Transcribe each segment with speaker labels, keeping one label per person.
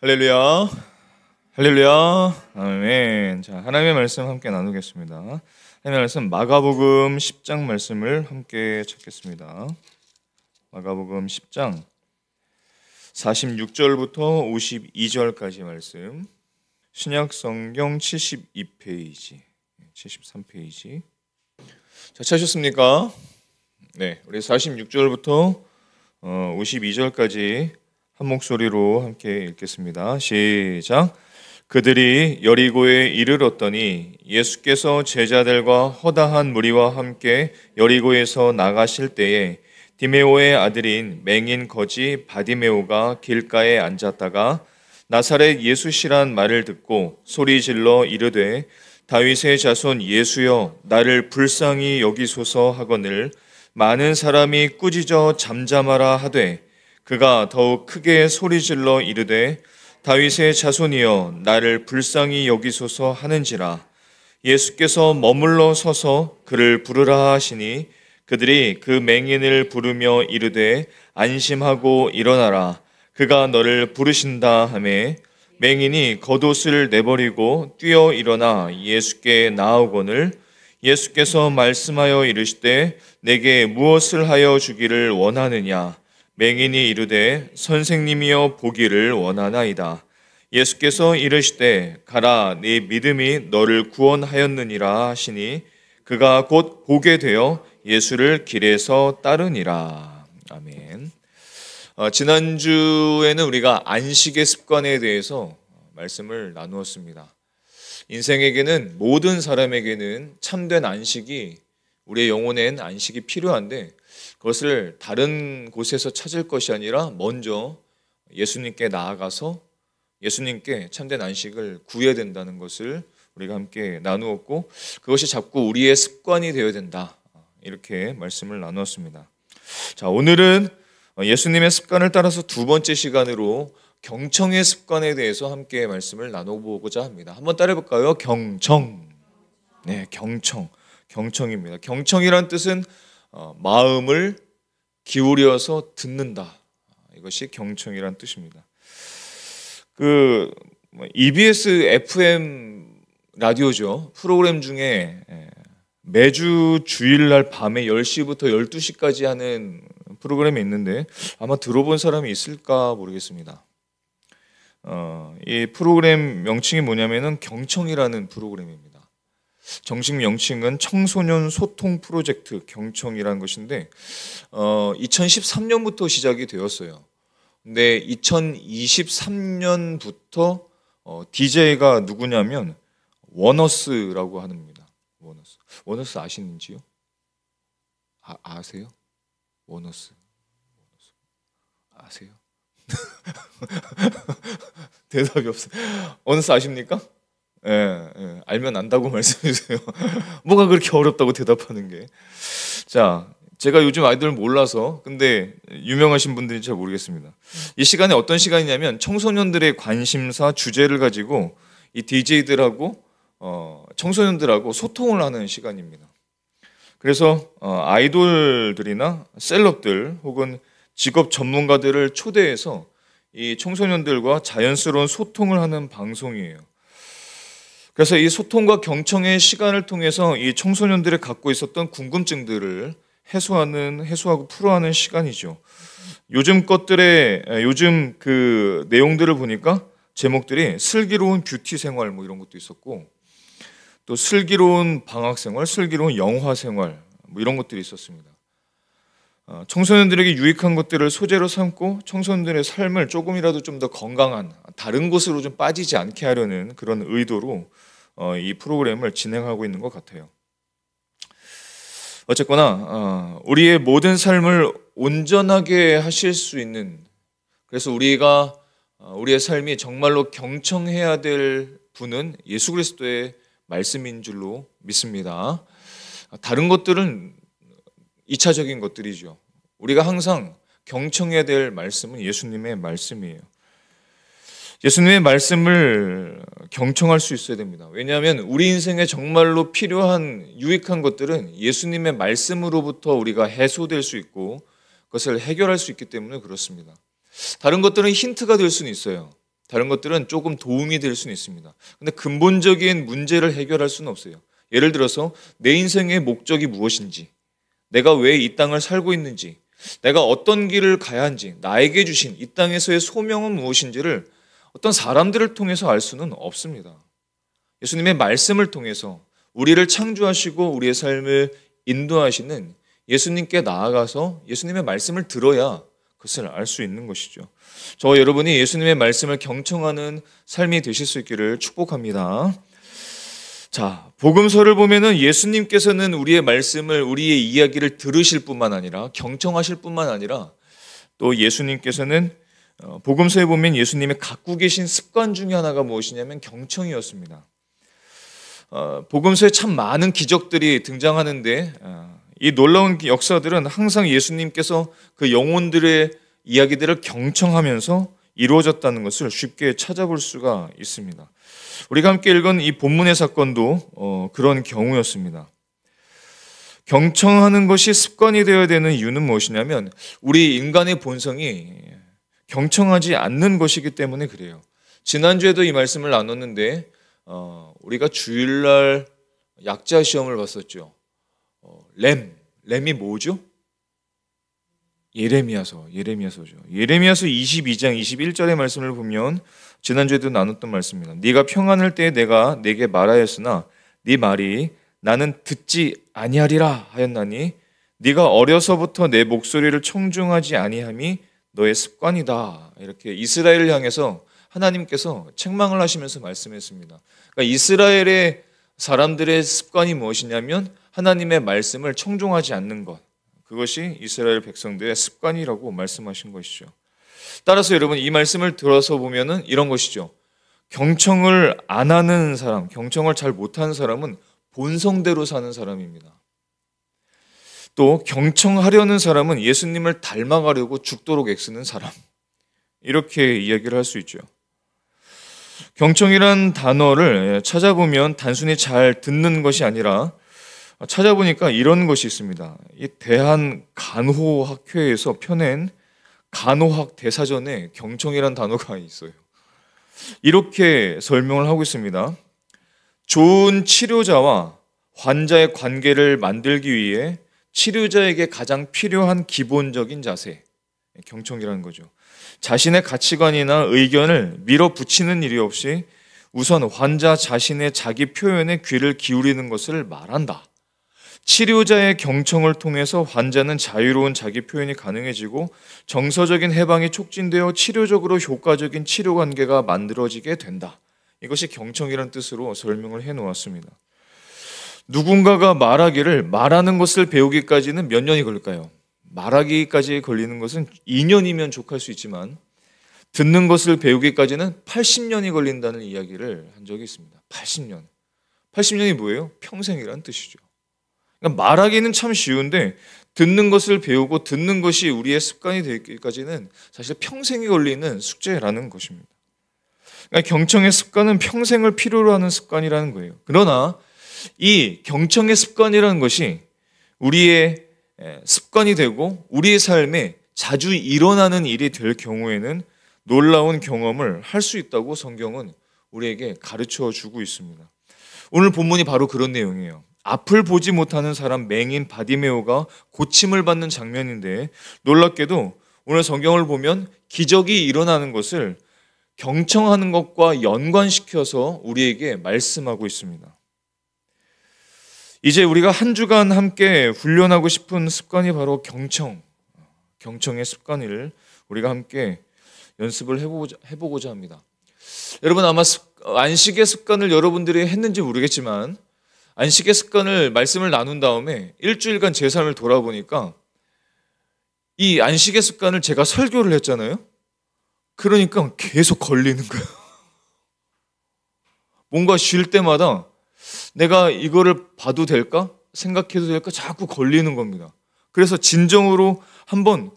Speaker 1: 할렐루야, 할렐루야, 아멘. 자, 하나님의 말씀 함께 나누겠습니다. 하나님의 말씀 마가복음 10장 말씀을 함께 찾겠습니다. 마가복음 10장 46절부터 52절까지 말씀. 신약성경 72페이지, 73페이지. 자, 찾으셨습니까? 네, 우리 46절부터 52절까지 한 목소리로 함께 읽겠습니다. 시작. 그들이 여리고에 이르렀더니 예수께서 제자들과 허다한 무리와 함께 여리고에서 나가실 때에 디메오의 아들인 맹인 거지 바디메오가 길가에 앉았다가 나사렛 예수시란 말을 듣고 소리질러 이르되 다윗의 자손 예수여 나를 불쌍히 여기소서 하거늘 많은 사람이 꾸짖어 잠잠하라 하되 그가 더욱 크게 소리질러 이르되 다윗의 자손이여 나를 불쌍히 여기소서 하는지라. 예수께서 머물러 서서 그를 부르라 하시니 그들이 그 맹인을 부르며 이르되 안심하고 일어나라 그가 너를 부르신다 하매 맹인이 겉옷을 내버리고 뛰어 일어나 예수께 나아오거늘 예수께서 말씀하여 이르시되 내게 무엇을 하여 주기를 원하느냐. 맹인이 이르되 선생님이여 보기를 원하나이다. 예수께서 이르시되 가라 네 믿음이 너를 구원하였느니라 하시니 그가 곧 보게 되어 예수를 길에서 따르니라. 아멘. 지난주에는 우리가 안식의 습관에 대해서 말씀을 나누었습니다. 인생에게는 모든 사람에게는 참된 안식이 우리의 영혼엔 안식이 필요한데 그것을 다른 곳에서 찾을 것이 아니라 먼저 예수님께 나아가서 예수님께 참된 안식을 구해야 된다는 것을 우리가 함께 나누었고 그것이 자꾸 우리의 습관이 되어야 된다. 이렇게 말씀을 나누었습니다. 자, 오늘은 예수님의 습관을 따라서 두 번째 시간으로 경청의 습관에 대해서 함께 말씀을 나눠보고자 합니다. 한번 따라해볼까요? 경청. 네, 경청. 경청입니다. 경청이란 뜻은 마음을 기울여서 듣는다. 이것이 경청이란 뜻입니다. EBS FM 라디오죠. 프로그램 중에 매주 주일날 밤에 10시부터 12시까지 하는 프로그램이 있는데 아마 들어본 사람이 있을까 모르겠습니다. 이 프로그램 명칭이 뭐냐면은 경청이라는 프로그램입니다. 정식 명칭은 청소년 소통 프로젝트 경청이라는 것인데 2013년부터 시작이 되었어요. 근데 2023년부터 DJ가 누구냐면 원어스라고 합니다. 원어스 아시는지요? 아세요? 원어스 아세요? 대답이 없어요. 원어스 아십니까? 예, 알면 안다고 말씀해주세요. 뭐가 그렇게 어렵다고 대답하는 게. 자, 제가 요즘 아이들 몰라서 근데 유명하신 분들이 잘 모르겠습니다. 이 시간에 어떤 시간이냐면 청소년들의 관심사 주제를 가지고 이 DJ들하고 청소년들하고 소통을 하는 시간입니다. 그래서 아이돌들이나 셀럽들 혹은 직업 전문가들을 초대해서 이 청소년들과 자연스러운 소통을 하는 방송이에요. 그래서 이 소통과 경청의 시간을 통해서 이 청소년들이 갖고 있었던 궁금증들을 해소하고 풀어하는 시간이죠. 요즘 그 내용들을 보니까 제목들이 슬기로운 뷰티 생활 뭐 이런 것도 있었고 또 슬기로운 방학 생활, 슬기로운 영화 생활 뭐 이런 것들이 있었습니다. 청소년들에게 유익한 것들을 소재로 삼고 청소년들의 삶을 조금이라도 좀 더 건강한 다른 곳으로 좀 빠지지 않게 하려는 그런 의도로 이 프로그램을 진행하고 있는 것 같아요. 어쨌거나 우리의 모든 삶을 온전하게 하실 수 있는 그래서 우리의 삶이 정말로 경청해야 될 분은 예수 그리스도의 말씀인 줄로 믿습니다. 다른 것들은 2차적인 것들이죠. 우리가 항상 경청해야 될 말씀은 예수님의 말씀이에요. 예수님의 말씀을 경청할 수 있어야 됩니다. 왜냐하면 우리 인생에 정말로 필요한 유익한 것들은 예수님의 말씀으로부터 우리가 해소될 수 있고 그것을 해결할 수 있기 때문에 그렇습니다. 다른 것들은 힌트가 될 수는 있어요. 다른 것들은 조금 도움이 될 수는 있습니다. 근데 근본적인 문제를 해결할 수는 없어요. 예를 들어서 내 인생의 목적이 무엇인지, 내가 왜 이 땅을 살고 있는지, 내가 어떤 길을 가야 하는지, 나에게 주신 이 땅에서의 소명은 무엇인지를 어떤 사람들을 통해서 알 수는 없습니다. 예수님의 말씀을 통해서 우리를 창조하시고 우리의 삶을 인도하시는 예수님께 나아가서 예수님의 말씀을 들어야 그것을 알 수 있는 것이죠. 저와 여러분이 예수님의 말씀을 경청하는 삶이 되실 수 있기를 축복합니다. 자, 복음서를 보면은 예수님께서는 우리의 말씀을, 우리의 이야기를 들으실 뿐만 아니라 경청하실 뿐만 아니라 또 예수님께서는 복음서에 보면 예수님의 갖고 계신 습관 중에 하나가 무엇이냐면 경청이었습니다. 복음서에 참 많은 기적들이 등장하는데 이 놀라운 역사들은 항상 예수님께서 그 영혼들의 이야기들을 경청하면서 이루어졌다는 것을 쉽게 찾아볼 수가 있습니다. 우리가 함께 읽은 이 본문의 사건도 그런 경우였습니다. 경청하는 것이 습관이 되어야 되는 이유는 무엇이냐면 우리 인간의 본성이 경청하지 않는 것이기 때문에 그래요. 지난주에도 이 말씀을 나눴는데 우리가 주일날 약자 시험을 봤었죠. 램이 뭐죠? 예레미야서죠. 예레미야서 22장 21절의 말씀을 보면 지난주에도 나눴던 말씀입니다. 네가 평안할 때에 내가 네게 말하였으나 네 말이 나는 듣지 아니하리라 하였나니 네가 어려서부터 내 목소리를 청중하지 아니함이 너의 습관이다. 이렇게 이스라엘을 향해서 하나님께서 책망을 하시면서 말씀했습니다. 그러니까 이스라엘의 사람들의 습관이 무엇이냐면 하나님의 말씀을 청종하지 않는 것, 그것이 이스라엘 백성들의 습관이라고 말씀하신 것이죠. 따라서 여러분 이 말씀을 들어서 보면은 이런 것이죠. 경청을 안 하는 사람, 경청을 잘 못하는 사람은 본성대로 사는 사람입니다. 또 경청하려는 사람은 예수님을 닮아가려고 죽도록 애쓰는 사람, 이렇게 이야기를 할 수 있죠. 경청이란 단어를 찾아보면 단순히 잘 듣는 것이 아니라 찾아보니까 이런 것이 있습니다. 이 대한간호학회에서 펴낸 간호학 대사전에 경청이란 단어가 있어요. 이렇게 설명을 하고 있습니다. 좋은 치료자와 환자의 관계를 만들기 위해 치료자에게 가장 필요한 기본적인 자세, 경청이라는 거죠. 자신의 가치관이나 의견을 밀어붙이는 일이 없이 우선 환자 자신의 자기 표현에 귀를 기울이는 것을 말한다. 치료자의 경청을 통해서 환자는 자유로운 자기 표현이 가능해지고 정서적인 해방이 촉진되어 치료적으로 효과적인 치료 관계가 만들어지게 된다. 이것이 경청이라는 뜻으로 설명을 해놓았습니다. 누군가가 말하는 것을 배우기까지는 몇 년이 걸릴까요? 말하기까지 걸리는 것은 2년이면 족할 수 있지만 듣는 것을 배우기까지는 80년이 걸린다는 이야기를 한 적이 있습니다. 80년. 80년이 뭐예요? 평생이란 뜻이죠. 그러니까 말하기는 참 쉬운데 듣는 것을 배우고 듣는 것이 우리의 습관이 되기까지는 사실 평생이 걸리는 숙제라는 것입니다. 그러니까 경청의 습관은 평생을 필요로 하는 습관이라는 거예요. 그러나 이 경청의 습관이라는 것이 우리의 습관이 되고 우리의 삶에 자주 일어나는 일이 될 경우에는 놀라운 경험을 할 수 있다고 성경은 우리에게 가르쳐 주고 있습니다. 오늘 본문이 바로 그런 내용이에요. 앞을 보지 못하는 사람 맹인 바디메오가 고침을 받는 장면인데 놀랍게도 오늘 성경을 보면 기적이 일어나는 것을 경청하는 것과 연관시켜서 우리에게 말씀하고 있습니다. 이제 우리가 한 주간 함께 훈련하고 싶은 습관이 바로 경청의 습관을 우리가 함께 연습을 해보고자 합니다. 여러분 아마 안식의 습관을 여러분들이 했는지 모르겠지만 안식의 습관을 말씀을 나눈 다음에 일주일간 제 삶을 돌아보니까 이 안식의 습관을 제가 설교를 했잖아요. 그러니까 계속 걸리는 거예요. 뭔가 쉴 때마다 내가 이거를 봐도 될까? 생각해도 될까? 자꾸 걸리는 겁니다. 그래서 진정으로 한번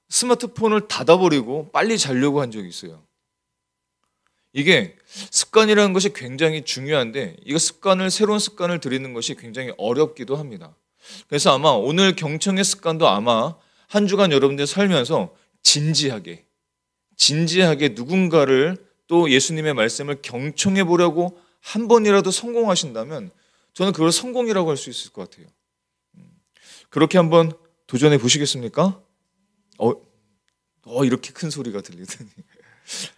Speaker 1: 스마트폰을 닫아버리고 빨리 자려고 한 적이 있어요. 이게 습관이라는 것이 굉장히 중요한데 이거 새로운 습관을 들이는 것이 굉장히 어렵기도 합니다. 그래서 아마 오늘 경청의 습관도 아마 한 주간 여러분들 살면서 진지하게 누군가를 또 또 예수님의 말씀을 경청해 보려고 한 번이라도 성공하신다면 저는 그걸 성공이라고 할 수 있을 것 같아요. 그렇게 한번 도전해 보시겠습니까? 이렇게 큰 소리가 들리더니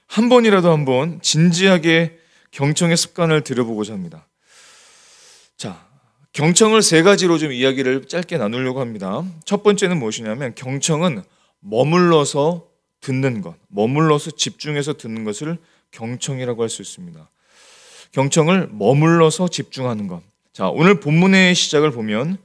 Speaker 1: 한 번이라도 한번 진지하게 경청의 습관을 들여보고자 합니다. 자, 경청을 세 가지로 좀 이야기를 짧게 나누려고 합니다. 첫 번째는 무엇이냐면 경청은 머물러서 듣는 것, 머물러서 집중해서 듣는 것을 경청이라고 할 수 있습니다. 경청을 머물러서 집중하는 것. 자, 오늘 본문의 시작을 보면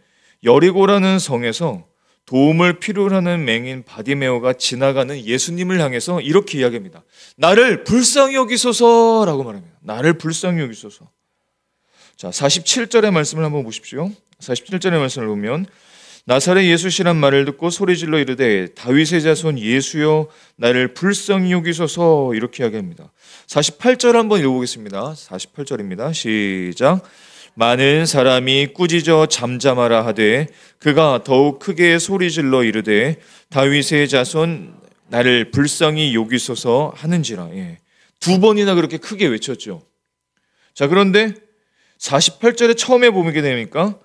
Speaker 1: 여리고라는 성에서 도움을 필요로 하는 맹인 바디메오가 지나가는 예수님을 향해서 이렇게 이야기합니다. 나를 불쌍히 여기소서라고 말합니다. 나를 불쌍히 여기소서. 자, 47절의 말씀을 한번 보십시오. 47절의 말씀을 보면 나사렛 예수시란 말을 듣고 소리질러 이르되 다윗의 자손 예수여 나를 불쌍히 여기소서 이렇게 이야기합니다. 48절 한번 읽어보겠습니다. 48절입니다. 시작. 많은 사람이 꾸짖어 잠잠하라 하되 그가 더욱 크게 소리질러 이르되 다윗의 자손 나를 불쌍히 여기소서 하는지라. 두 번이나 그렇게 크게 외쳤죠. 자, 그런데 48절에 처음에 보게 되니까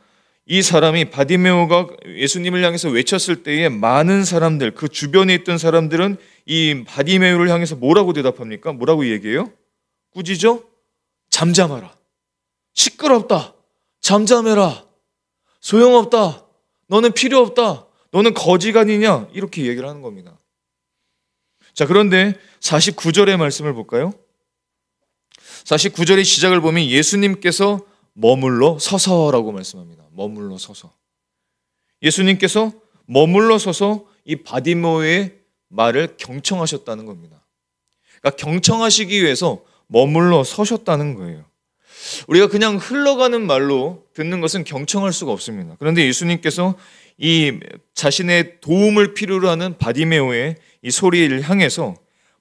Speaker 1: 이 사람이 바디메오가 예수님을 향해서 외쳤을 때에 많은 사람들, 그 주변에 있던 사람들은 이 바디메오를 향해서 뭐라고 대답합니까? 뭐라고 얘기해요? 꾸짖어? 잠잠하라. 시끄럽다. 잠잠해라. 소용없다. 너는 필요 없다. 너는 거지간이냐? 이렇게 얘기를 하는 겁니다. 자, 그런데 49절의 말씀을 볼까요? 49절의 시작을 보면 예수님께서 머물러 서서라고 말씀합니다. 머물러 서서. 예수님께서 머물러 서서 이 바디메오의 말을 경청하셨다는 겁니다. 그러니까 경청하시기 위해서 머물러 서셨다는 거예요. 우리가 그냥 흘러가는 말로 듣는 것은 경청할 수가 없습니다. 그런데 예수님께서 이 자신의 도움을 필요로 하는 바디메오의 이 소리를 향해서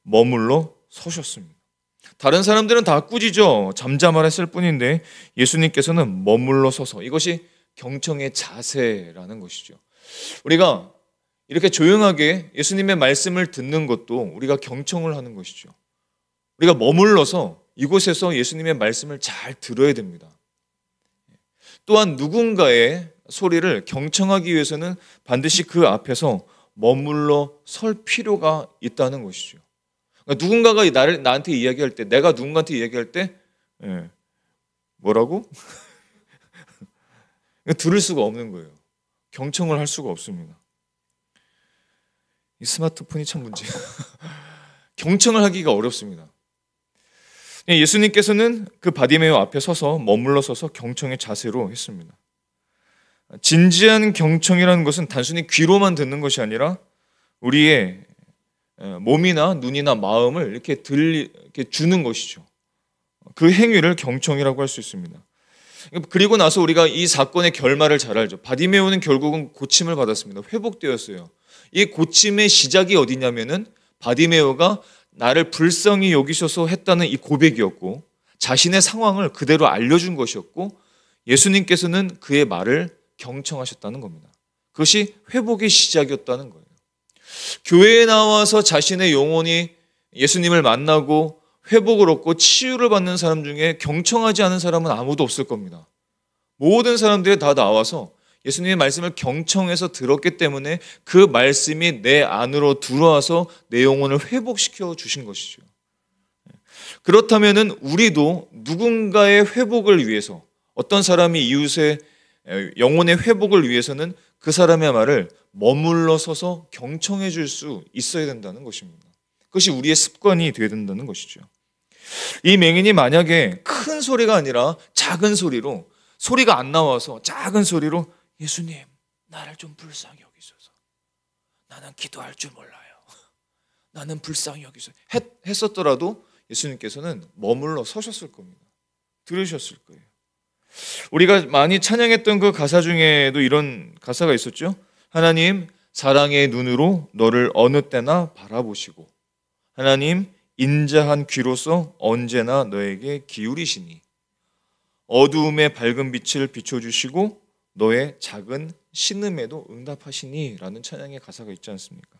Speaker 1: 머물러 서셨습니다. 다른 사람들은 다 꾸짖어 잠잠하라 했을 뿐인데 예수님께서는 머물러 서서, 이것이 경청의 자세라는 것이죠. 우리가 이렇게 조용하게 예수님의 말씀을 듣는 것도 우리가 경청을 하는 것이죠. 우리가 머물러서 이곳에서 예수님의 말씀을 잘 들어야 됩니다. 또한 누군가의 소리를 경청하기 위해서는 반드시 그 앞에서 머물러 설 필요가 있다는 것이죠. 그러니까 누군가가 나한테 이야기할 때, 내가 누군가한테 이야기할 때 뭐라고? 들을 수가 없는 거예요. 경청을 할 수가 없습니다. 이 스마트폰이 참 문제예요. 경청을 하기가 어렵습니다. 예수님께서는 그 바디메오 앞에 서서 머물러 서서 경청의 자세로 했습니다. 진지한 경청이라는 것은 단순히 귀로만 듣는 것이 아니라 우리의 몸이나 눈이나 마음을 이렇게 주는 것이죠. 그 행위를 경청이라고 할 수 있습니다. 그리고 나서 우리가 이 사건의 결말을 잘 알죠. 바디메오는 결국은 고침을 받았습니다. 회복되었어요. 이 고침의 시작이 어디냐면은 바디메오가 나를 불쌍히 여기셔서 했다는 이 고백이었고, 자신의 상황을 그대로 알려준 것이었고, 예수님께서는 그의 말을 경청하셨다는 겁니다. 그것이 회복의 시작이었다는 거예요. 교회에 나와서 자신의 영혼이 예수님을 만나고 회복을 얻고 치유를 받는 사람 중에 경청하지 않은 사람은 아무도 없을 겁니다. 모든 사람들이 다 나와서 예수님의 말씀을 경청해서 들었기 때문에 그 말씀이 내 안으로 들어와서 내 영혼을 회복시켜 주신 것이죠. 그렇다면 우리도 누군가의 회복을 위해서, 어떤 사람이 이웃의 영혼의 회복을 위해서는 그 사람의 말을 머물러 서서 경청해 줄 수 있어야 된다는 것입니다. 그것이 우리의 습관이 되어야 된다는 것이죠. 이 맹인이 만약에 큰 소리가 아니라 작은 소리로, 소리가 안 나와서 작은 소리로 예수님, 나를 좀 불쌍히 여기소서. 나는 기도할 줄 몰라요. 나는 불쌍히 여기소서. 했었더라도 예수님께서는 머물러 서셨을 겁니다. 들으셨을 거예요. 우리가 많이 찬양했던 그 가사 중에도 이런 가사가 있었죠. 하나님, 사랑의 눈으로 너를 어느 때나 바라보시고, 하나님, 인자한 귀로서 언제나 너에게 기울이시니, 어두움의 밝은 빛을 비춰주시고 너의 작은 신음에도 응답하시니 라는 찬양의 가사가 있지 않습니까?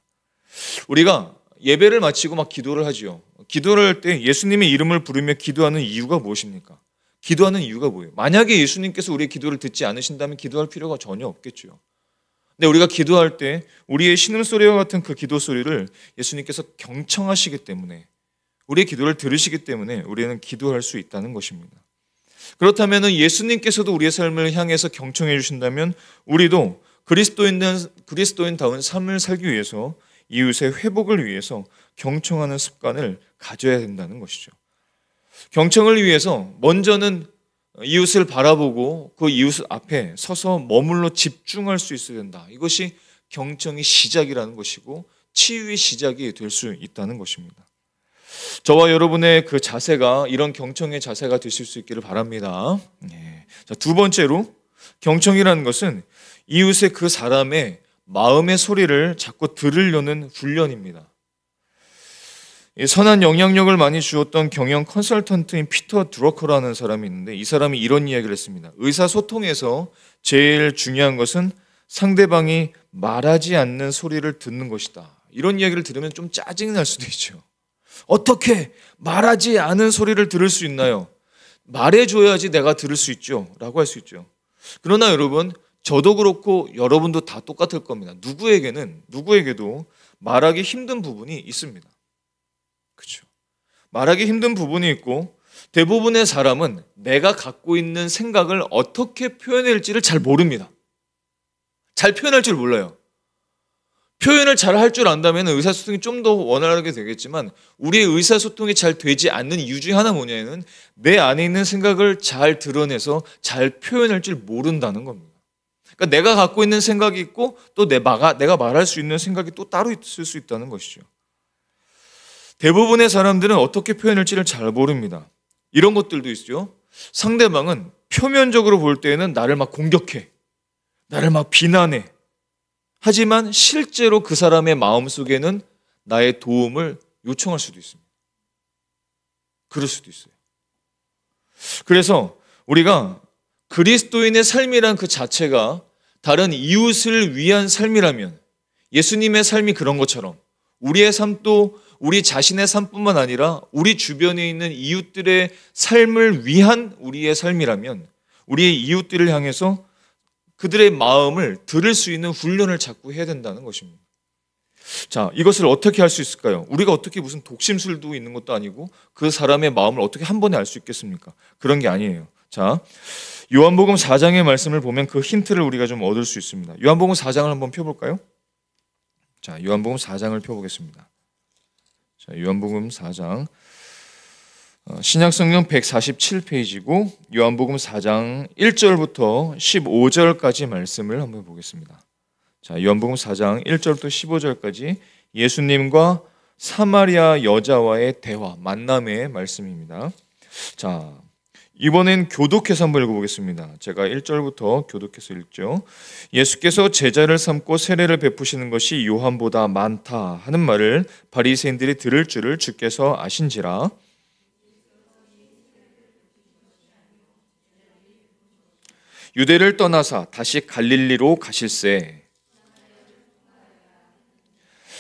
Speaker 1: 우리가 예배를 마치고 막 기도를 하지요. 기도를 할 때 예수님의 이름을 부르며 기도하는 이유가 무엇입니까? 기도하는 이유가 뭐예요? 만약에 예수님께서 우리의 기도를 듣지 않으신다면 기도할 필요가 전혀 없겠죠. 근데 우리가 기도할 때 우리의 신음소리와 같은 그 기도 소리를 예수님께서 경청하시기 때문에, 우리의 기도를 들으시기 때문에 우리는 기도할 수 있다는 것입니다. 그렇다면 예수님께서도 우리의 삶을 향해서 경청해 주신다면 우리도 그리스도인다운 삶을 살기 위해서, 이웃의 회복을 위해서 경청하는 습관을 가져야 된다는 것이죠. 경청을 위해서 먼저는 이웃을 바라보고 그 이웃 앞에 서서 머물러 집중할 수 있어야 된다. 이것이 경청의 시작이라는 것이고 치유의 시작이 될 수 있다는 것입니다. 저와 여러분의 그 자세가 이런 경청의 자세가 되실 수 있기를 바랍니다. 자, 두 번째로, 경청이라는 것은 이웃의 그 사람의 마음의 소리를 자꾸 들으려는 훈련입니다. 선한 영향력을 많이 주었던 경영 컨설턴트인 피터 드러커라는 사람이 있는데, 이 사람이 이런 이야기를 했습니다. 의사소통에서 제일 중요한 것은 상대방이 말하지 않는 소리를 듣는 것이다. 이런 이야기를 들으면 좀 짜증이 날 수도 있죠. 어떻게 말하지 않은 소리를 들을 수 있나요? 말해줘야지 내가 들을 수 있죠 라고 할 수 있죠. 그러나 여러분, 저도 그렇고 여러분도 다 똑같을 겁니다. 누구에게도 말하기 힘든 부분이 있습니다. 그렇죠? 말하기 힘든 부분이 있고, 대부분의 사람은 내가 갖고 있는 생각을 어떻게 표현할지를 잘 모릅니다. 잘 표현할 줄 몰라요. 표현을 잘 할 줄 안다면 의사소통이 좀 더 원활하게 되겠지만, 우리의 의사소통이 잘 되지 않는 이유 중에 하나 뭐냐면 내 안에 있는 생각을 잘 드러내서 잘 표현할 줄 모른다는 겁니다. 그러니까 내가 갖고 있는 생각이 있고 또 내가 말할 수 있는 생각이 또 따로 있을 수 있다는 것이죠. 대부분의 사람들은 어떻게 표현할지를 잘 모릅니다. 이런 것들도 있죠. 상대방은 표면적으로 볼 때에는 나를 막 공격해, 나를 막 비난해. 하지만 실제로 그 사람의 마음속에는 나의 도움을 요청할 수도 있습니다. 그럴 수도 있어요. 그래서 우리가 그리스도인의 삶이란 그 자체가 다른 이웃을 위한 삶이라면, 예수님의 삶이 그런 것처럼 우리의 삶도 우리 자신의 삶뿐만 아니라 우리 주변에 있는 이웃들의 삶을 위한 우리의 삶이라면, 우리의 이웃들을 향해서 그들의 마음을 들을 수 있는 훈련을 자꾸 해야 된다는 것입니다. 자, 이것을 어떻게 할 수 있을까요? 우리가 어떻게 무슨 독심술도 있는 것도 아니고 그 사람의 마음을 어떻게 한 번에 알 수 있겠습니까? 그런 게 아니에요. 자, 요한복음 4장의 말씀을 보면 그 힌트를 우리가 좀 얻을 수 있습니다. 요한복음 4장을 한번 펴볼까요? 자, 요한복음 4장을 펴보겠습니다. 자, 요한복음 4장, 신약성경 147페이지고 요한복음 4장 1절부터 15절까지 말씀을 한번 보겠습니다. 자, 요한복음 4장 1절부터 15절까지 예수님과 사마리아 여자와의 대화, 만남의 말씀입니다. 자, 이번엔 교독해서 한번 읽어보겠습니다. 제가 1절부터 교독해서 읽죠. 예수께서 제자를 삼고 세례를 베푸시는 것이 요한보다 많다 하는 말을 바리새인들이 들을 줄을 주께서 아신지라. 유대를 떠나사 다시 갈릴리로 가실새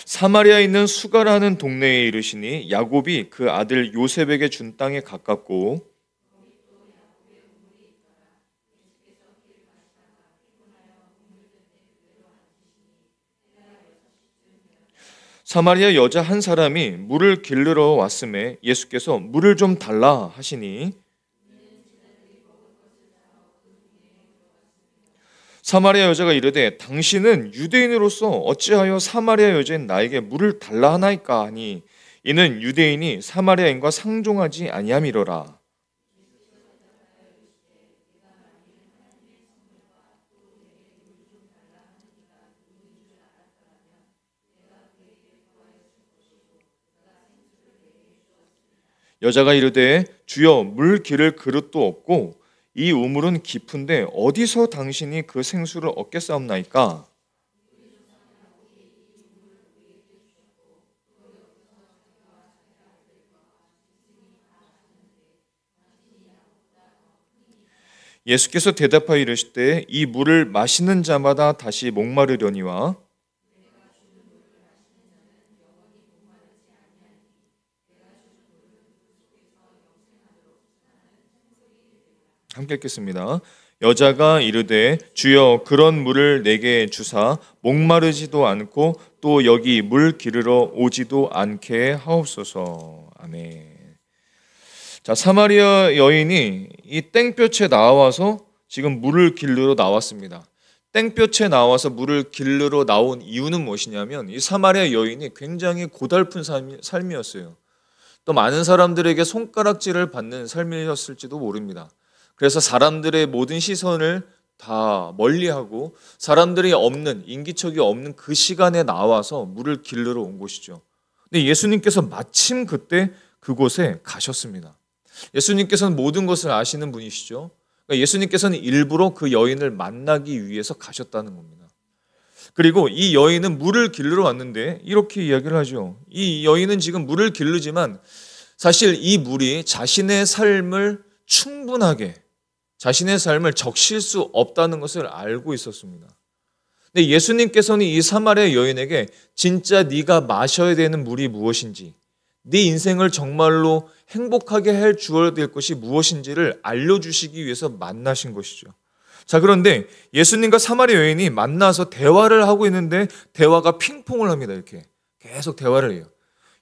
Speaker 1: 사마리아에 있는 수가라는 동네에 이르시니 야곱이 그 아들 요셉에게 준 땅에 가깝고 사마리아 여자 한 사람이 물을 길르러 왔음에 예수께서 물을 좀 달라 하시니 사마리아 여자가 이르되 당신은 유대인으로서 어찌하여 사마리아 여자인 나에게 물을 달라 하나이까 하니 이는 유대인이 사마리아인과 상종하지 아니함이로라. 여자가 이르되 주여 물 기를 그릇도 없고 이 우물은 깊은데 어디서 당신이 그 생수를 얻겠사옵나이까? 예수께서 대답하여 이르시되 이 물을 마시는 자마다 다시 목마르려니와 함께 읽겠습니다. 여자가 이르되 주여 그런 물을 내게 주사 목마르지도 않고 또 여기 물 기르러 오지도 않게 하옵소서. 아멘. 자, 사마리아 여인이 이 땡볕에 나와서 지금 물을 기르러 나왔습니다. 땡볕에 나와서 물을 기르러 나온 이유는 무엇이냐면 이 사마리아 여인이 굉장히 고달픈 삶이었어요. 또 많은 사람들에게 손가락질을 받는 삶이었을지도 모릅니다. 그래서 사람들의 모든 시선을 다 멀리하고 사람들이 없는, 인기척이 없는 그 시간에 나와서 물을 기르러 온 곳이죠. 근데 예수님께서 마침 그때 그곳에 가셨습니다. 예수님께서는 모든 것을 아시는 분이시죠. 그러니까 예수님께서는 일부러 그 여인을 만나기 위해서 가셨다는 겁니다. 그리고 이 여인은 물을 기르러 왔는데 이렇게 이야기를 하죠. 이 여인은 지금 물을 기르지만 사실 이 물이 자신의 삶을 충분하게, 자신의 삶을 적실 수 없다는 것을 알고 있었습니다. 근데 예수님께서는 이 사마리아 여인에게 진짜 네가 마셔야 되는 물이 무엇인지, 네 인생을 정말로 행복하게 해 주어야 될 것이 무엇인지를 알려주시기 위해서 만나신 것이죠. 자, 그런데 예수님과 사마리아 여인이 만나서 대화를 하고 있는데 대화가 핑퐁을 합니다. 이렇게 계속 대화를 해요.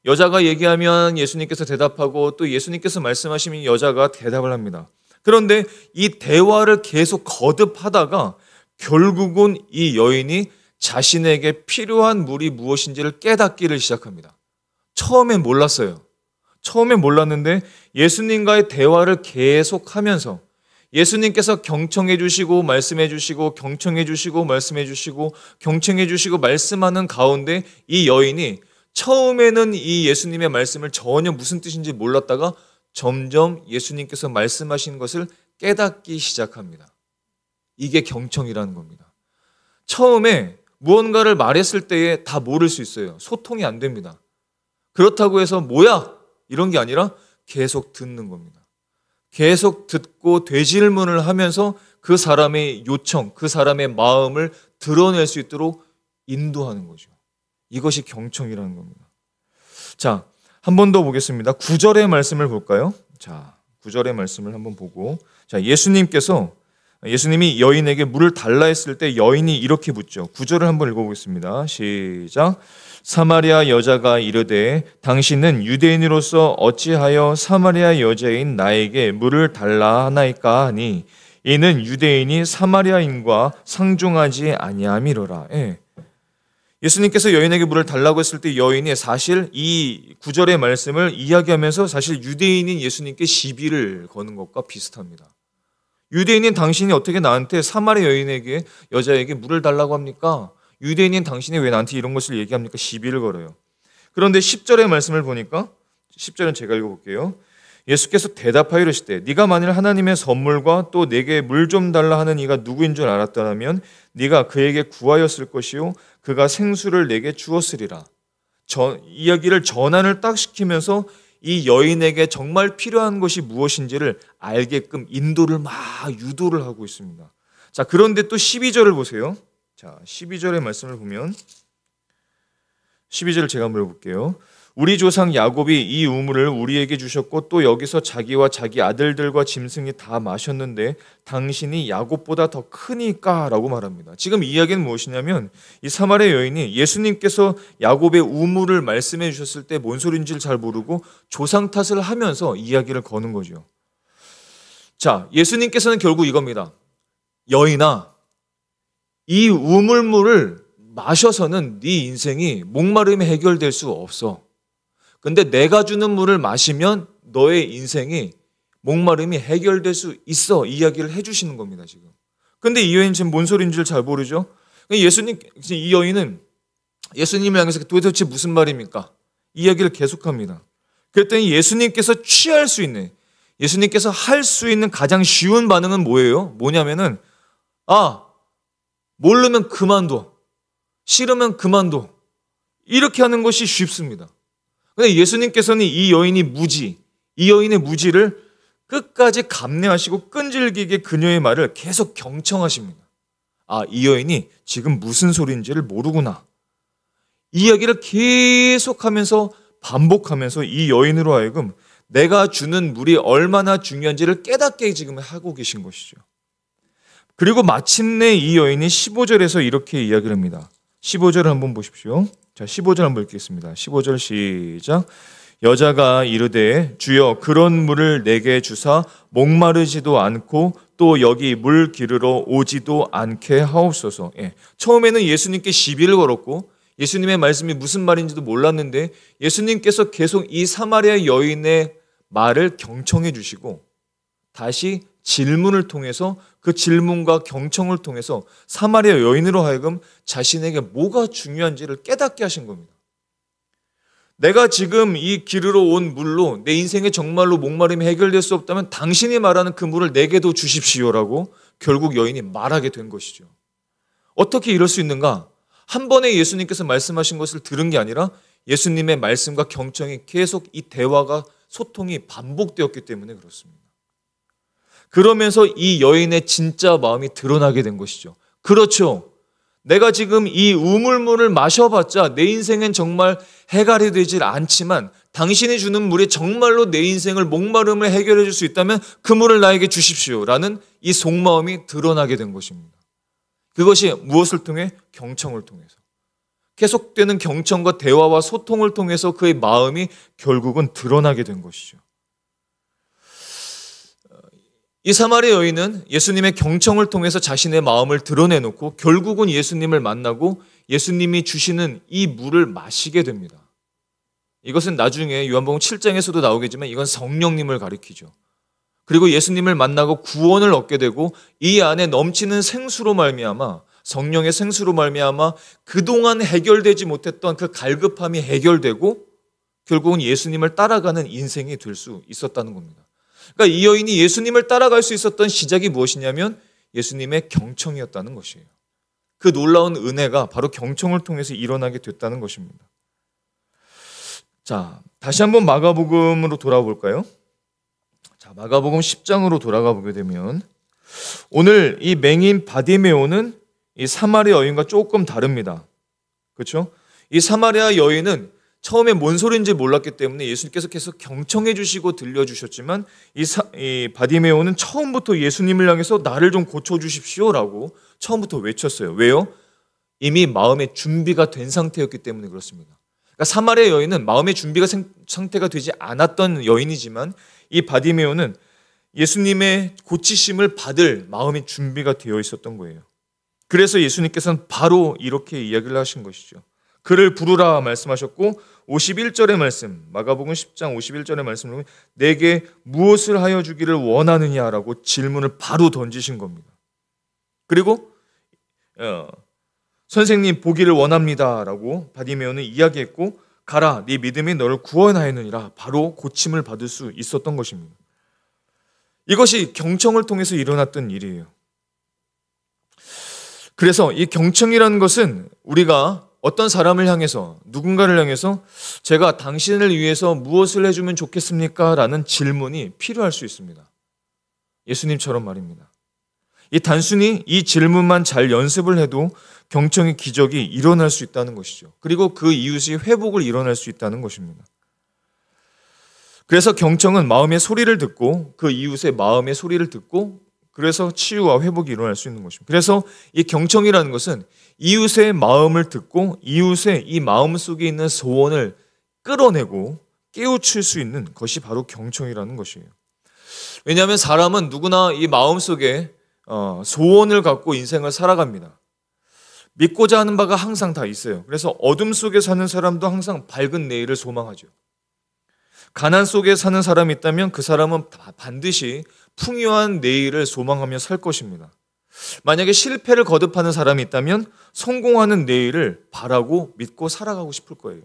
Speaker 1: 여자가 얘기하면 예수님께서 대답하고 또 예수님께서 말씀하시면 여자가 대답을 합니다. 그런데 이 대화를 계속 거듭하다가 결국은 이 여인이 자신에게 필요한 물이 무엇인지를 깨닫기를 시작합니다. 처음엔 몰랐어요. 처음엔 몰랐는데 예수님과의 대화를 계속하면서 예수님께서 경청해 주시고 말씀해 주시고 경청해 주시고 말씀해 주시고 경청해 주시고 말씀하는 가운데 이 여인이 처음에는 이 예수님의 말씀을 전혀 무슨 뜻인지 몰랐다가 점점 예수님께서 말씀하신 것을 깨닫기 시작합니다. 이게 경청이라는 겁니다. 처음에 무언가를 말했을 때에 다 모를 수 있어요. 소통이 안 됩니다. 그렇다고 해서 뭐야? 이런 게 아니라 계속 듣는 겁니다. 계속 듣고 되질문을 하면서 그 사람의 요청, 그 사람의 마음을 드러낼 수 있도록 인도하는 거죠. 이것이 경청이라는 겁니다. 자, 한 번 더 보겠습니다. 9절의 말씀을 볼까요? 자, 9절의 말씀을 한번 보고, 자, 예수님이 여인에게 물을 달라 했을 때 여인이 이렇게 묻죠. 9절을 한번 읽어보겠습니다. 시작. 사마리아 여자가 이르되 당신은 유대인으로서 어찌하여 사마리아 여자인 나에게 물을 달라 하나이까 하니 이는 유대인이 사마리아인과 상종하지 아니함이로라. 예. 예수님께서 여인에게 물을 달라고 했을 때 여인이 사실 이 9절의 말씀을 이야기하면서 사실 유대인인 예수님께 시비를 거는 것과 비슷합니다. 유대인인 당신이 어떻게 나한테 사마리아 여자에게 물을 달라고 합니까? 유대인인 당신이 왜 나한테 이런 것을 얘기합니까? 시비를 걸어요. 그런데 10절의 말씀을 보니까 10절은 제가 읽어볼게요. 예수께서 대답하여 이르시되 네가 만일 하나님의 선물과 또 내게 물 좀 달라 하는 이가 누구인 줄 알았더라면 네가 그에게 구하였을 것이요 그가 생수를 내게 주었으리라. 이야기를 전환을 딱 시키면서 이 여인에게 정말 필요한 것이 무엇인지를 알게끔 인도를 막 유도를 하고 있습니다. 자, 그런데 또 12절을 보세요. 자, 12절의 말씀을 보면 12절을 제가 한번 읽어볼게요. 우리 조상 야곱이 이 우물을 우리에게 주셨고 또 여기서 자기와 자기 아들들과 짐승이 다 마셨는데 당신이 야곱보다 더 크니까 라고 말합니다. 지금 이야기는 무엇이냐면 이 사마리아 여인이 예수님께서 야곱의 우물을 말씀해 주셨을 때 뭔 소리인지를 잘 모르고 조상 탓을 하면서 이야기를 거는 거죠. 자, 예수님께서는 결국 이겁니다. 여인아, 이 우물물을 마셔서는 네 인생이 목마름이 해결될 수 없어. 근데 내가 주는 물을 마시면 너의 인생이 목마름이 해결될 수 있어. 이야기를 해주시는 겁니다, 지금. 근데 이 여인 지금 뭔 소리인지를 잘 모르죠? 이 여인은 예수님을 향해서 도대체 무슨 말입니까? 이야기를 계속합니다. 그랬더니 예수님께서 취할 수 있는, 예수님께서 할 수 있는 가장 쉬운 반응은 뭐예요? 뭐냐면은, 모르면 그만둬. 싫으면 그만둬. 이렇게 하는 것이 쉽습니다. 근데 예수님께서는 이 여인의 무지를 끝까지 감내하시고 끈질기게 그녀의 말을 계속 경청하십니다. 이 여인이 지금 무슨 소리인지를 모르구나. 이야기를 계속하면서 반복하면서 이 여인으로 하여금 내가 주는 물이 얼마나 중요한지를 깨닫게 지금 하고 계신 것이죠. 그리고 마침내 이 여인이 15절에서 이렇게 이야기를 합니다. 15절 한번 보십시오. 자, 15절 한번 읽겠습니다. 15절 시작. 여자가 이르되 주여 그런 물을 내게 주사 목마르지도 않고 또 여기 물 기르러 오지도 않게 하옵소서. 처음에는 예수님께 시비를 걸었고 예수님의 말씀이 무슨 말인지도 몰랐는데 예수님께서 계속 이 사마리아 여인의 말을 경청해 주시고 다시 질문을 통해서 그 질문과 경청을 통해서 사마리아 여인으로 하여금 자신에게 뭐가 중요한지를 깨닫게 하신 겁니다. 내가 지금 이 기르러 온 물로 내 인생에 정말로 목마름이 해결될 수 없다면 당신이 말하는 그 물을 내게도 주십시오라고 결국 여인이 말하게 된 것이죠. 어떻게 이럴 수 있는가? 한 번에 예수님께서 말씀하신 것을 들은 게 아니라 예수님의 말씀과 경청이 계속 이 대화가 소통이 반복되었기 때문에 그렇습니다. 그러면서 이 여인의 진짜 마음이 드러나게 된 것이죠. 그렇죠. 내가 지금 이 우물물을 마셔봤자 내 인생엔 정말 해결이 되질 않지만 당신이 주는 물이 정말로 내 인생을 목마름을 해결해 줄 수 있다면 그 물을 나에게 주십시오라는 이 속마음이 드러나게 된 것입니다. 그것이 무엇을 통해? 경청을 통해서. 계속되는 경청과 대화와 소통을 통해서 그의 마음이 결국은 드러나게 된 것이죠. 이 사마리아 여인은 예수님의 경청을 통해서 자신의 마음을 드러내놓고 결국은 예수님을 만나고 예수님이 주시는 이 물을 마시게 됩니다. 이것은 나중에 요한복음 7장에서도 나오겠지만 이건 성령님을 가리키죠. 그리고 예수님을 만나고 구원을 얻게 되고 이 안에 넘치는 생수로 말미암아 성령의 생수로 말미암아 그동안 해결되지 못했던 그 갈급함이 해결되고 결국은 예수님을 따라가는 인생이 될 수 있었다는 겁니다. 그러니까 이 여인이 예수님을 따라갈 수 있었던 시작이 무엇이냐면 예수님의 경청이었다는 것이에요. 그 놀라운 은혜가 바로 경청을 통해서 일어나게 됐다는 것입니다. 자, 다시 한번 마가복음으로 돌아와 볼까요? 자, 마가복음 10장으로 돌아가 보게 되면 오늘 이 맹인 바디메오는 이 사마리아 여인과 조금 다릅니다. 그렇죠? 이 사마리아 여인은 처음에 뭔 소리인지 몰랐기 때문에 예수님께서 계속 경청해 주시고 들려주셨지만 이 바디메오는 처음부터 예수님을 향해서 나를 좀 고쳐주십시오라고 처음부터 외쳤어요. 왜요? 이미 마음의 준비가 된 상태였기 때문에 그렇습니다. 그러니까 사마리아 여인은 마음의 준비가 상태가 되지 않았던 여인이지만 이 바디메오는 예수님의 고치심을 받을 마음의 준비가 되어 있었던 거예요. 그래서 예수님께서는 바로 이렇게 이야기를 하신 것이죠. 그를 부르라 말씀하셨고 51절의 말씀, 마가복음 10장 51절의 말씀을 보면 내게 무엇을 하여 주기를 원하느냐라고 질문을 바로 던지신 겁니다. 그리고 선생님 보기를 원합니다라고 바디메오는 이야기했고 가라 네 믿음이 너를 구원하였느니라 바로 고침을 받을 수 있었던 것입니다. 이것이 경청을 통해서 일어났던 일이에요. 그래서 이 경청이라는 것은 우리가 어떤 사람을 향해서 누군가를 향해서 제가 당신을 위해서 무엇을 해주면 좋겠습니까? 라는 질문이 필요할 수 있습니다. 예수님처럼 말입니다. 이 단순히 이 질문만 잘 연습을 해도 경청의 기적이 일어날 수 있다는 것이죠. 그리고 그 이웃이 회복을 일어날 수 있다는 것입니다. 그래서 경청은 마음의 소리를 듣고 그 이웃의 마음의 소리를 듣고 그래서 치유와 회복이 일어날 수 있는 것입니다. 그래서 이 경청이라는 것은 이웃의 마음을 듣고 이웃의 이 마음 속에 있는 소원을 끌어내고 깨우칠 수 있는 것이 바로 경청이라는 것이에요. 왜냐하면 사람은 누구나 이 마음 속에 소원을 갖고 인생을 살아갑니다. 믿고자 하는 바가 항상 다 있어요. 그래서 어둠 속에 사는 사람도 항상 밝은 내일을 소망하죠. 가난 속에 사는 사람이 있다면 그 사람은 반드시 풍요한 내일을 소망하며 살 것입니다. 만약에 실패를 거듭하는 사람이 있다면 성공하는 내일을 바라고 믿고 살아가고 싶을 거예요.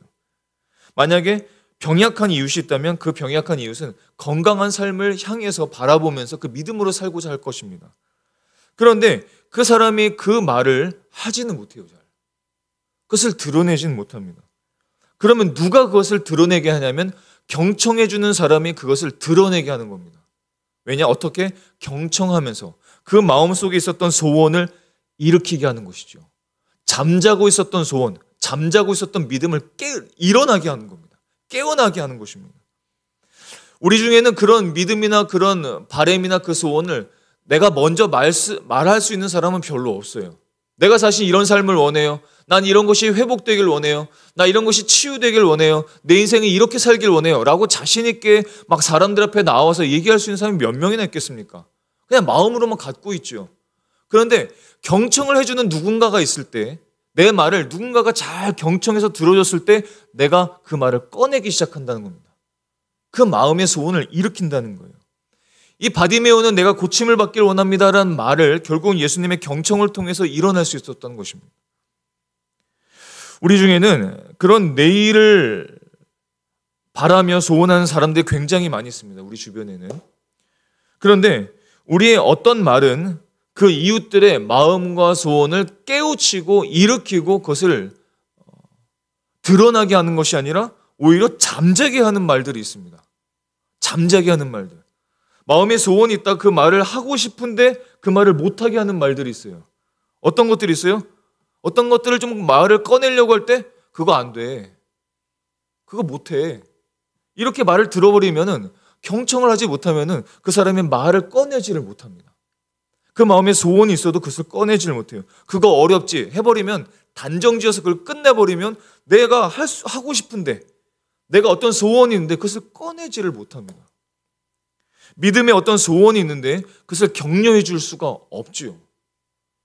Speaker 1: 만약에 병약한 이웃이 있다면 그 병약한 이웃은 건강한 삶을 향해서 바라보면서 그 믿음으로 살고자 할 것입니다. 그런데 그 사람이 그 말을 하지는 못해요. 잘. 그것을 드러내지는 못합니다. 그러면 누가 그것을 드러내게 하냐면 경청해 주는 사람이 그것을 드러내게 하는 겁니다. 왜냐? 어떻게? 경청하면서 그 마음속에 있었던 소원을 일으키게 하는 것이죠. 잠자고 있었던 소원, 잠자고 있었던 믿음을 일어나게 하는 겁니다. 깨어나게 하는 것입니다. 우리 중에는 그런 믿음이나 그런 바램이나 그 소원을 내가 먼저 말할 수 있는 사람은 별로 없어요. 내가 사실 이런 삶을 원해요. 난 이런 것이 회복되길 원해요. 나 이런 것이 치유되길 원해요. 내 인생이 이렇게 살길 원해요. 라고 자신 있게 막 사람들 앞에 나와서 얘기할 수 있는 사람이 몇 명이나 있겠습니까? 그냥 마음으로만 갖고 있죠. 그런데 경청을 해주는 누군가가 있을 때, 내 말을 누군가가 잘 경청해서 들어줬을 때 내가 그 말을 꺼내기 시작한다는 겁니다. 그 마음의 소원을 일으킨다는 거예요. 이 바디메오는 내가 고침을 받기를 원합니다라는 말을 결국은 예수님의 경청을 통해서 일어날 수 있었던 것입니다. 우리 중에는 그런 내일을 바라며 소원하는 사람들이 굉장히 많이 있습니다. 우리 주변에는. 그런데 우리의 어떤 말은 그 이웃들의 마음과 소원을 깨우치고 일으키고 그것을 드러나게 하는 것이 아니라 오히려 잠자게 하는 말들이 있습니다. 잠자게 하는 말들. 마음에 소원이 있다 그 말을 하고 싶은데 그 말을 못하게 하는 말들이 있어요. 어떤 것들이 있어요? 어떤 것들을 좀 말을 꺼내려고 할 때 그거 안 돼. 그거 못해. 이렇게 말을 들어버리면은 경청을 하지 못하면은 그 사람의 말을 꺼내지를 못합니다. 그 마음에 소원이 있어도 그것을 꺼내지를 못해요. 그거 어렵지 해버리면 단정지어서 그걸 끝내버리면 내가 하고 싶은데 내가 어떤 소원이 있는데 그것을 꺼내지를 못합니다. 믿음에 어떤 소원이 있는데 그것을 격려해 줄 수가 없지요.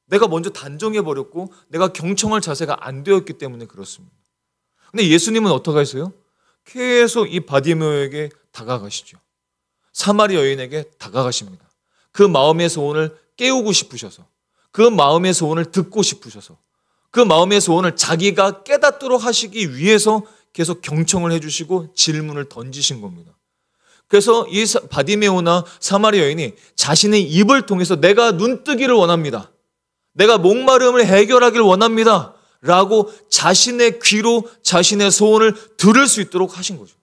Speaker 1: 내가 먼저 단정해버렸고 내가 경청할 자세가 안 되었기 때문에 그렇습니다. 근데 예수님은 어떻게 하세요? 계속 이 바디메오에게 다가가시죠. 사마리 여인에게 다가가십니다. 그 마음의 소원을 깨우고 싶으셔서, 그 마음의 소원을 듣고 싶으셔서, 그 마음의 소원을 자기가 깨닫도록 하시기 위해서 계속 경청을 해주시고 질문을 던지신 겁니다. 그래서 이 바디메오나 사마리 여인이 자신의 입을 통해서 내가 눈뜨기를 원합니다. 내가 목마름을 해결하길 원합니다. 라고 자신의 귀로 자신의 소원을 들을 수 있도록 하신 거죠.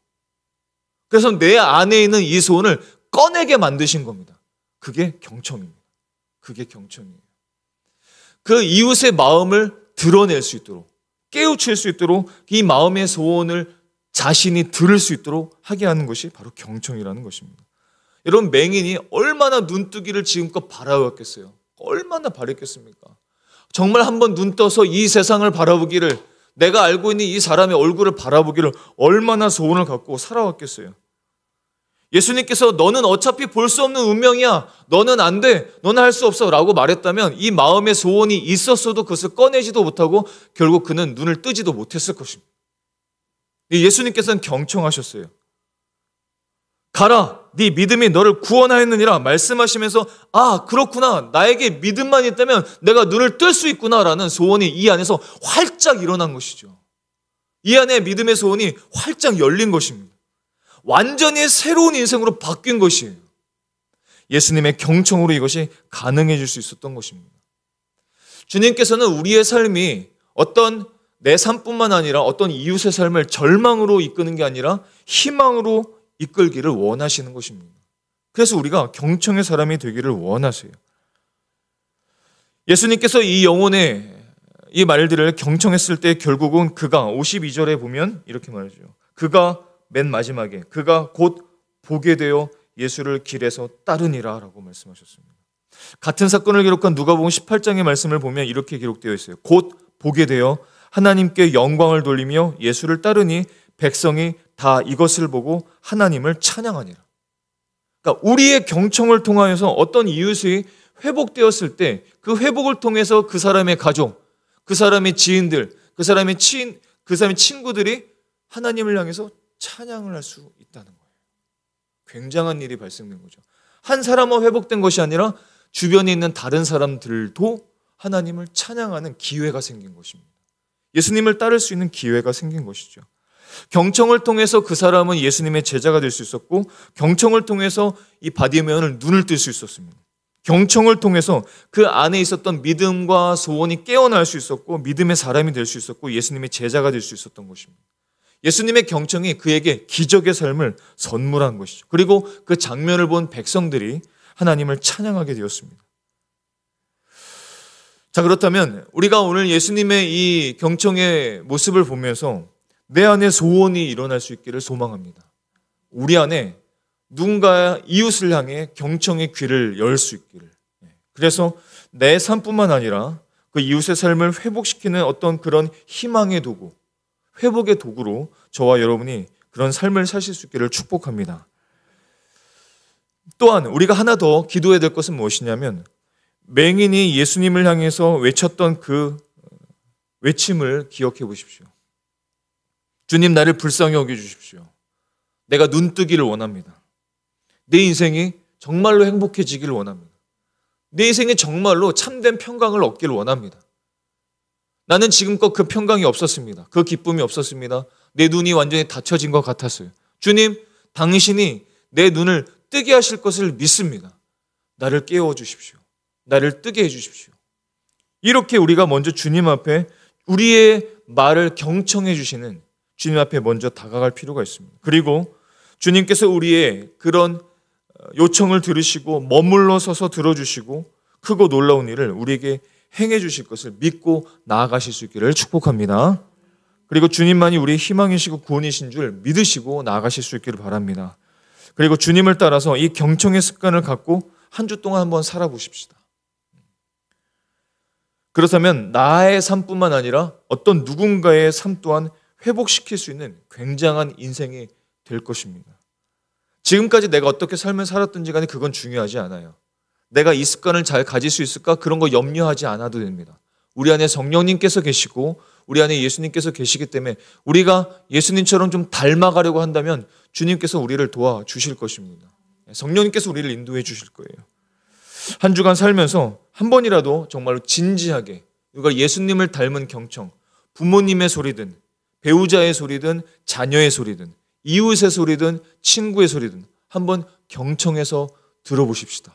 Speaker 1: 그래서 내 안에 있는 이 소원을 꺼내게 만드신 겁니다. 그게 경청입니다. 그게 경청이에요. 그 이웃의 마음을 드러낼 수 있도록, 깨우칠 수 있도록 이 마음의 소원을 자신이 들을 수 있도록 하게 하는 것이 바로 경청이라는 것입니다. 여러분, 맹인이 얼마나 눈뜨기를 지금껏 바라왔겠어요? 얼마나 바랬겠습니까? 정말 한번 눈 떠서 이 세상을 바라보기를, 내가 알고 있는 이 사람의 얼굴을 바라보기를 얼마나 소원을 갖고 살아왔겠어요? 예수님께서 너는 어차피 볼 수 없는 운명이야. 너는 안 돼. 너는 할 수 없어. 라고 말했다면 이 마음의 소원이 있었어도 그것을 꺼내지도 못하고 결국 그는 눈을 뜨지도 못했을 것입니다. 예수님께서는 경청하셨어요. 가라. 네 믿음이 너를 구원하였느니라 말씀하시면서 아, 그렇구나. 나에게 믿음만 있다면 내가 눈을 뜰 수 있구나라는 소원이 이 안에서 활짝 일어난 것이죠. 이 안에 믿음의 소원이 활짝 열린 것입니다. 완전히 새로운 인생으로 바뀐 것이에요. 예수님의 경청으로 이것이 가능해질 수 있었던 것입니다. 주님께서는 우리의 삶이 어떤 내 삶뿐만 아니라 어떤 이웃의 삶을 절망으로 이끄는 게 아니라 희망으로 이끌기를 원하시는 것입니다. 그래서 우리가 경청의 사람이 되기를 원하세요. 예수님께서 이 영혼의 이 말들을 경청했을 때 결국은 그가 52절에 보면 이렇게 말하죠. 그가 맨 마지막에 그가 곧 보게 되어 예수를 길에서 따르니라 라고 말씀하셨습니다. 같은 사건을 기록한 누가복음 18장의 말씀을 보면 이렇게 기록되어 있어요. 곧 보게 되어 하나님께 영광을 돌리며 예수를 따르니 백성이 다 이것을 보고 하나님을 찬양하니라. 그러니까 우리의 경청을 통하여서 어떤 이웃이 회복되었을 때 그 회복을 통해서 그 사람의 가족, 그 사람의 지인들, 그 사람의 친구들이 하나님을 향해서 찬양을 할 수 있다는 거예요. 굉장한 일이 발생된 거죠. 한 사람만 회복된 것이 아니라 주변에 있는 다른 사람들도 하나님을 찬양하는 기회가 생긴 것입니다. 예수님을 따를 수 있는 기회가 생긴 것이죠. 경청을 통해서 그 사람은 예수님의 제자가 될 수 있었고 경청을 통해서 이 바디메오는 눈을 뜰 수 있었습니다. 경청을 통해서 그 안에 있었던 믿음과 소원이 깨어날 수 있었고 믿음의 사람이 될 수 있었고 예수님의 제자가 될 수 있었던 것입니다. 예수님의 경청이 그에게 기적의 삶을 선물한 것이죠. 그리고 그 장면을 본 백성들이 하나님을 찬양하게 되었습니다. 자, 그렇다면 우리가 오늘 예수님의 이 경청의 모습을 보면서 내 안에 소원이 일어날 수 있기를 소망합니다. 우리 안에 누군가 이웃을 향해 경청의 귀를 열 수 있기를. 그래서 내 삶뿐만 아니라 그 이웃의 삶을 회복시키는 어떤 그런 희망의 도구, 회복의 도구로 저와 여러분이 그런 삶을 사실 수 있기를 축복합니다. 또한 우리가 하나 더 기도해야 될 것은 무엇이냐면, 맹인이 예수님을 향해서 외쳤던 그 외침을 기억해 보십시오. 주님, 나를 불쌍히 여겨주십시오. 내가 눈뜨기를 원합니다. 내 인생이 정말로 행복해지기를 원합니다. 내 인생에 정말로 참된 평강을 얻기를 원합니다. 나는 지금껏 그 평강이 없었습니다. 그 기쁨이 없었습니다. 내 눈이 완전히 닫혀진 것 같았어요. 주님, 당신이 내 눈을 뜨게 하실 것을 믿습니다. 나를 깨워 주십시오. 나를 뜨게 해 주십시오. 이렇게 우리가 먼저 주님 앞에 우리의 말을 경청해 주시는 주님 앞에 먼저 다가갈 필요가 있습니다. 그리고 주님께서 우리의 그런 요청을 들으시고 머물러 서서 들어주시고 크고 놀라운 일을 우리에게 행해 주실 것을 믿고 나아가실 수 있기를 축복합니다. 그리고 주님만이 우리의 희망이시고 구원이신 줄 믿으시고 나아가실 수 있기를 바랍니다. 그리고 주님을 따라서 이 경청의 습관을 갖고 한 주 동안 한번 살아보십시다. 그렇다면 나의 삶뿐만 아니라 어떤 누군가의 삶 또한 회복시킬 수 있는 굉장한 인생이 될 것입니다. 지금까지 내가 어떻게 삶을 살았든지 간에 그건 중요하지 않아요. 내가 이 습관을 잘 가질 수 있을까? 그런 거 염려하지 않아도 됩니다. 우리 안에 성령님께서 계시고 우리 안에 예수님께서 계시기 때문에 우리가 예수님처럼 좀 닮아가려고 한다면 주님께서 우리를 도와주실 것입니다. 성령님께서 우리를 인도해 주실 거예요. 한 주간 살면서 한 번이라도 정말로 진지하게 이걸 예수님을 닮은 경청, 부모님의 소리든 배우자의 소리든 자녀의 소리든 이웃의 소리든 친구의 소리든 한번 경청해서 들어보십시다.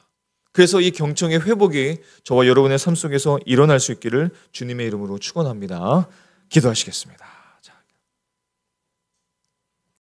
Speaker 1: 그래서 이 경청의 회복이 저와 여러분의 삶 속에서 일어날 수 있기를 주님의 이름으로 축원합니다. 기도하시겠습니다.